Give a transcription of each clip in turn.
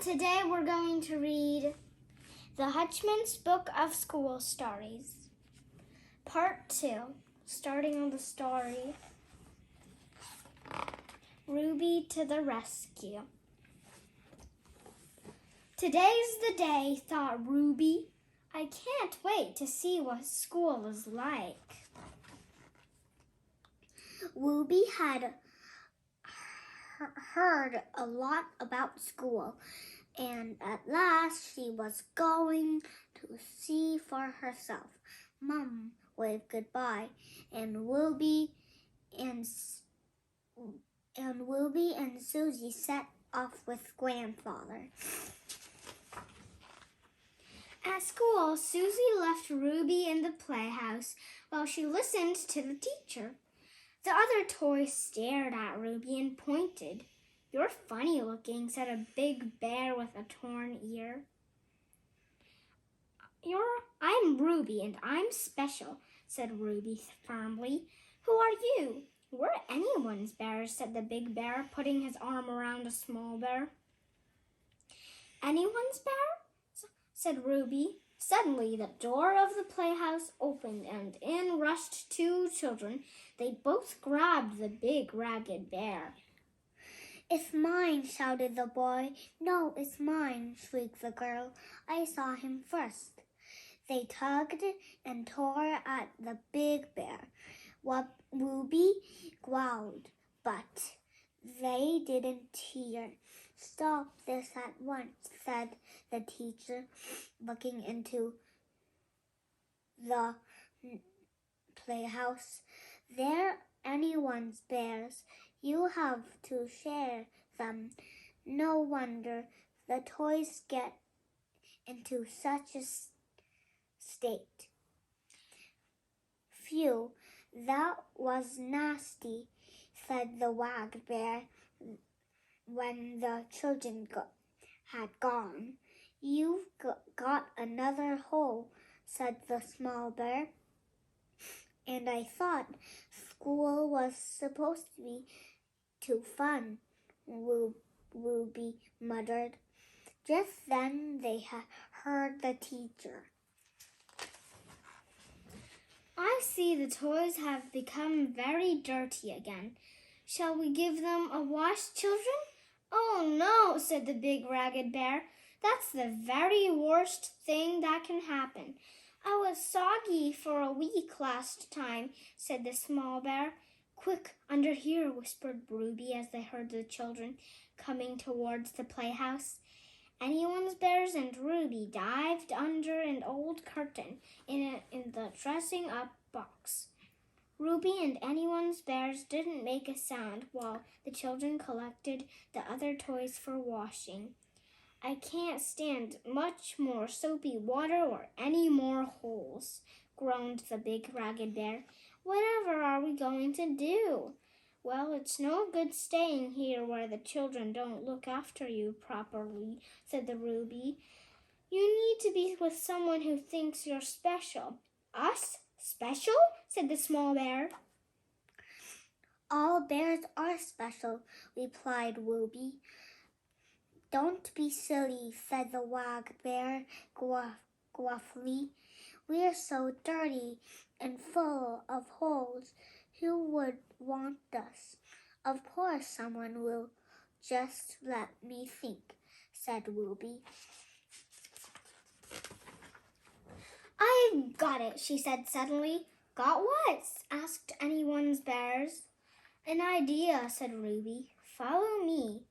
Today we're going to read the Hutchman's Book of School Stories, Part 2, starting on the story, Ruby to the Rescue. Today's the day, thought Ruby. I can't wait to see what school is like. Ruby had heard a lot about school, and at last she was going to see for herself. Mom waved goodbye, and Ruby and Susie set off with grandfather. At school, Susie left Ruby in the playhouse while she listened to the teacher. The other toys stared at Ruby and pointed. You're funny looking, said a big bear with a torn ear. I'm Ruby and I'm special, said Ruby firmly. Who are you? We're anyone's bears, said the big bear, putting his arm around a small bear. Anyone's bear? Said Ruby. Suddenly, the door of the playhouse opened, and in rushed two children. They both grabbed the big ragged bear. It's mine, shouted the boy. No, it's mine, shrieked the girl. I saw him first. They tugged and tore at the big bear. Ruby growled, but they didn't hear. Stop this at once, said the teacher, looking into the playhouse. They're anyone's bears. You have to share them. No wonder the toys get into such a state. Phew, that was nasty, said the wag bear when the children had gone. You've got another hole, said the small bear. And I thought school was supposed to be too fun, Ruby muttered. Just then they heard the teacher. I see the toys have become very dirty again. Shall we give them a wash, children? Oh, no, said the big ragged bear. That's the very worst thing that can happen. I was soggy for a week last time, said the small bear. Quick, under here, whispered Ruby as they heard the children coming towards the playhouse. Anyone's bears and Ruby dived under an old curtain in the dressing-up box. Ruby and Anyone's bears didn't make a sound while the children collected the other toys for washing. I can't stand much more soapy water or any more holes, groaned the big ragged bear. Whatever are we going to do? Well, it's no good staying here where the children don't look after you properly, said the Ruby. You need to be with someone who thinks you're special. Us? Special? Said the small bear. All bears are special, replied Ruby. Don't be silly, said the wag bear gruffly. We're so dirty and full of holes. Who would want us? Of course someone will. Just let me think, said Ruby. I've got it, she said suddenly. Got what? Asked Anyone's bears. An idea, said Ruby. Follow me.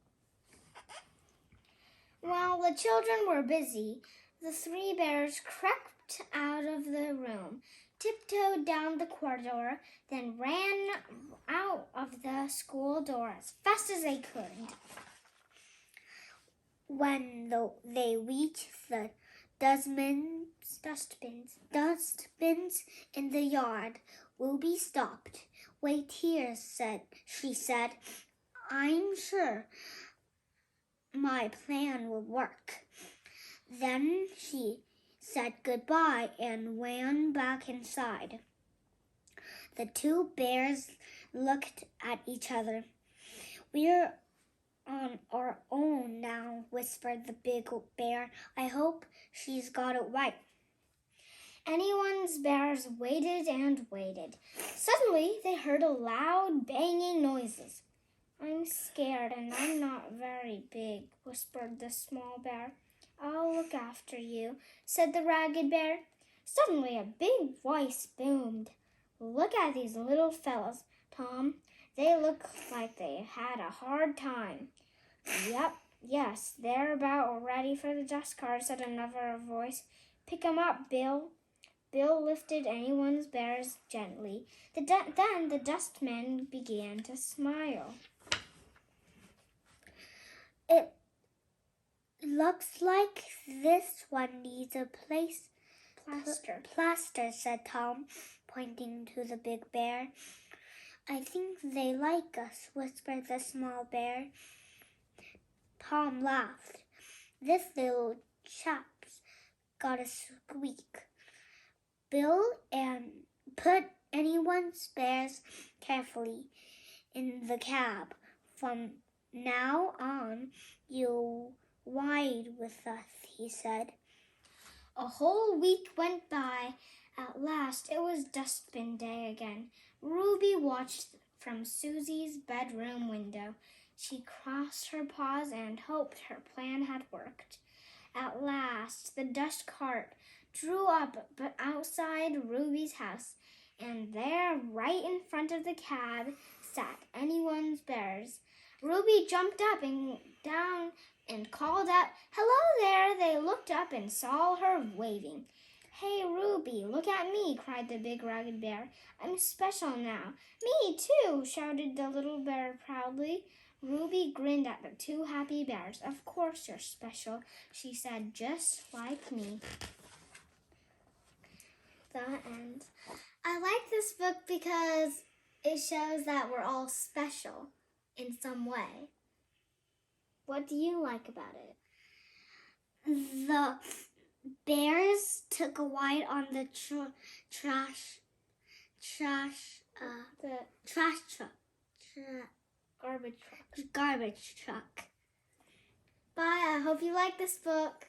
While the children were busy, the three bears crept out of the room, tiptoed down the corridor, then ran out of the school door as fast as they could. When they reached the dustbins in the yard, Ruby stopped. Wait here, she said. I'm sure my plan will work. Then she said goodbye and ran back inside. The two bears looked at each other. We're on our own now, whispered the big bear. I hope she's got it right. Anyone's bears waited and waited. Suddenly, they heard loud banging noises. I'm scared and I'm not very big, whispered the small bear. I'll look after you, said the ragged bear. Suddenly, a big voice boomed. Look at these little fellows, Tom. They look like they had a hard time. Yes, they're about ready for the dust cart, said another voice. Pick 'em up, Bill. Bill lifted anyone's bears gently. Then the dustman began to smile. It looks like this one needs a plaster, said Tom, pointing to the big bear. I think they like us, whispered the small bear. Tom laughed. This little chap's got a squeak. Bill and put anyone's bears carefully in the cab. From now on, you'll ride with us, he said. A whole week went by. At last, it was dustbin day again. Ruby watched from Susie's bedroom window. She crossed her paws and hoped her plan had worked. At last, the dust cart drew up but outside Ruby's house, and there, right in front of the cab, sat anyone's bears. Ruby jumped up and down and called out, "Hello there!" They looked up and saw her waving. "Hey, Ruby, look at me!" cried the big ragged bear. "I'm special now." "Me too!" shouted the little bear proudly. Ruby grinned at the two happy bears. "Of course you're special," she said, "just like me." The end. I like this book because it shows that we're all special in some way. What do you like about it? The bears took a ride on the trash truck. Garbage truck. Bye. I hope you like this book.